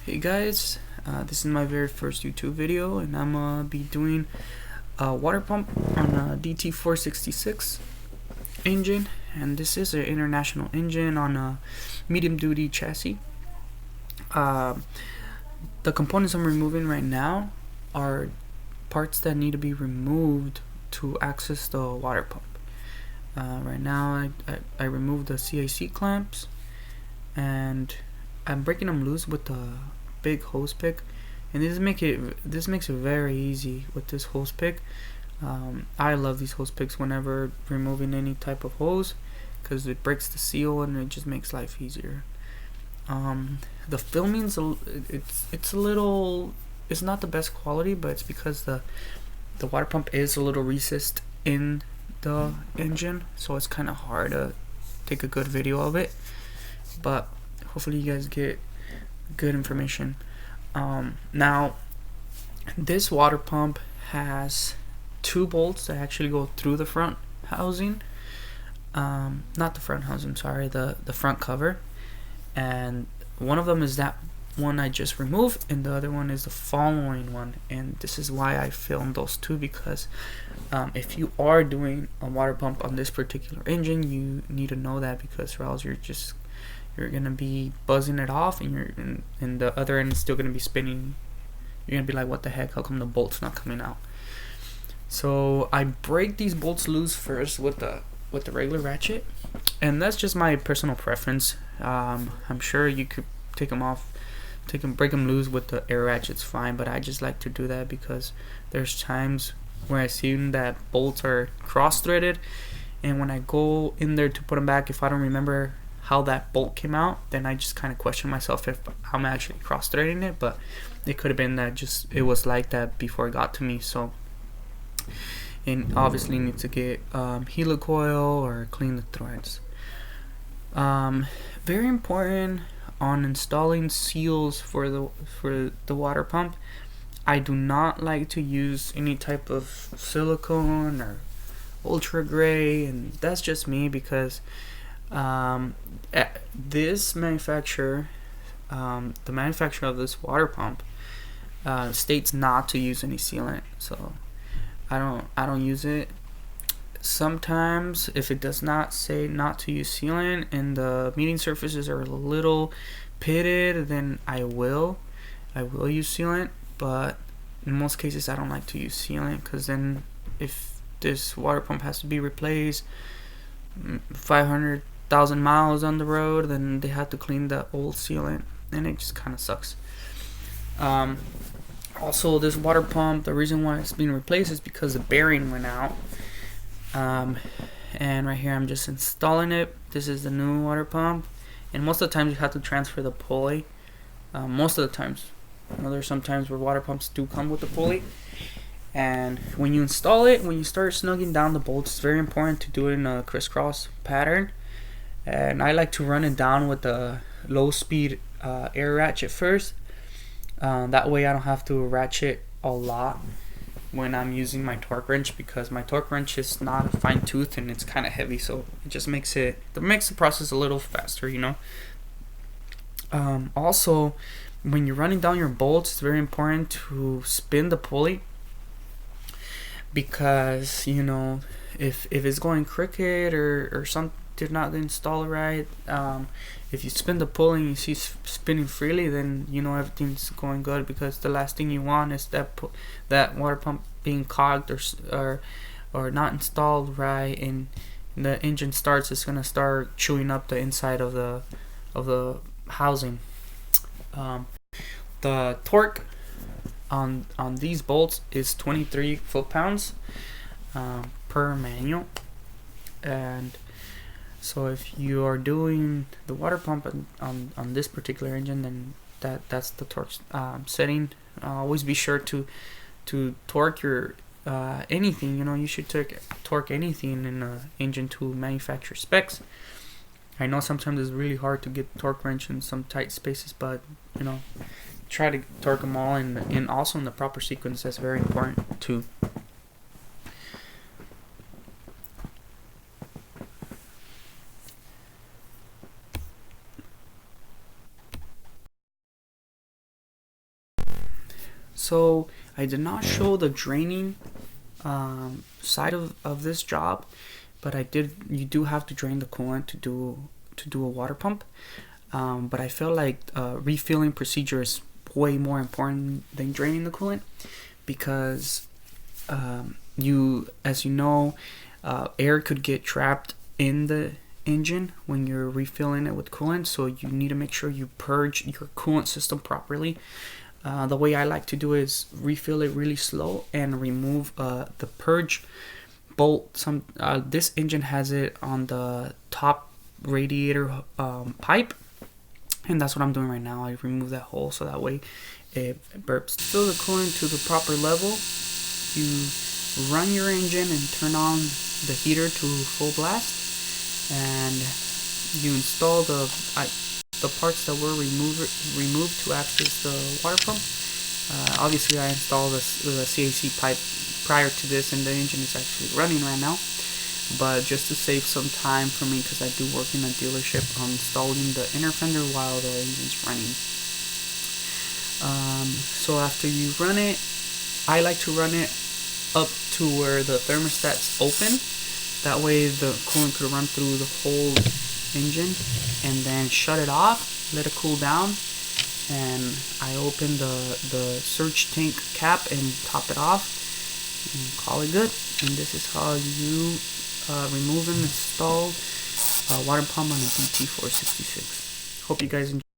Hey guys, this is my very first YouTube video, and I'm gonna be doing a water pump on a DT466 engine, and this is an international engine on a medium duty chassis. Uh, the components I'm removing right now are parts that need to be removed to access the water pump. Right now I removed the CIC clamps, and I'm breaking them loose with the big hose pick, and this makes it very easy with this hose pick. I love these hose picks whenever removing any type of hose, because it breaks the seal and it just makes life easier. The filming's it's a little, it's not the best quality, but it's because the water pump is a little recessed in the engine, so it's kind of hard to take a good video of it, but hopefully you guys get good information. Now this water pump has two bolts that actually go through the front housing, not the front housing, sorry, the front cover, and one of them is that one I just removed, and the other one is the following one. And this is why I filmed those two, because if you are doing a water pump on this particular engine, you need to know that, because or else you're gonna be buzzing it off, and and the other end is still gonna be spinning. You're gonna be like, what the heck, how come the bolt's not coming out? So I break these bolts loose first with the regular ratchet, and that's just my personal preference. I'm sure you could take them off, break them loose with the air ratchets, fine, but I just like to do that because there's times where I seen that bolts are cross-threaded, and when I go in there to put them back, if I don't remember how that bolt came out, then I just kind of question myself if I'm actually cross-threading it, but it could have been that just it was like that before it got to me. So, and obviously need to get helicoil or clean the threads. Very important on installing seals for the water pump. I do not like to use any type of silicone or ultra gray, and that's just me because this manufacturer, the manufacturer of this water pump, states not to use any sealant, so I don't use it. Sometimes if it does not say not to use sealant and the meeting surfaces are a little pitted, then I will use sealant, but in most cases I don't like to use sealant, because then if this water pump has to be replaced 500,000 miles on the road, then they have to clean the old sealant, and it just kind of sucks. Also, this water pump, the reason why it's being replaced is because the bearing went out. And right here I'm just installing it. This is the new water pump, and most of the times you have to transfer the pulley. Most of the times, there's some times where water pumps do come with the pulley, and when you install it, when you start snugging down the bolts, it's very important to do it in a crisscross pattern, and I like to run it down with the low speed air ratchet first. That way I don't have to ratchet a lot when I'm using my torque wrench, because my torque wrench is not a fine tooth and it's kind of heavy, so it just makes the process a little faster, Also, when you're running down your bolts, it's very important to spin the pulley, because if it's going crooked or something did not install right, if you spin the pulley and you see spinning freely, then everything's going good, because the last thing you want is that water pump being clogged or not installed right, and the engine starts, it's gonna start chewing up the inside of the housing. The torque on these bolts is 23 foot-pounds per manual, and so if you are doing the water pump on this particular engine, then that's the torque setting. Always be sure to torque your anything. You should torque anything in the engine to manufacturer specs. I know sometimes it's really hard to get the torque wrench in some tight spaces, but try to torque them all, and also in the proper sequence. That's very important too. So I did not show the draining side of this job, but you do have to drain the coolant to do a water pump. But I feel like refilling procedure is way more important than draining the coolant, because as you know, air could get trapped in the engine when you're refilling it with coolant, so you need to make sure you purge your coolant system properly. The way I like to do is refill it really slow and remove the purge bolt. This engine has it on the top radiator pipe, and that's what I'm doing right now. I remove that hole so that way it burps. Fill the coolant to the proper level. You run your engine and turn on the heater to full blast, and you install the parts that were removed to access the water pump. Obviously I installed the CAC pipe prior to this, and the engine is actually running right now, but just to save some time for me, because I do work in a dealership, I'm installing the inner fender while the engine's running. So after you run it, I like to run it up to where the thermostat's open. That way the coolant could run through the whole engine, and then shut it off, let it cool down, and I open the surge tank cap and top it off and call it good. And this is how you remove and install a water pump on a DT466. Hope you guys enjoy.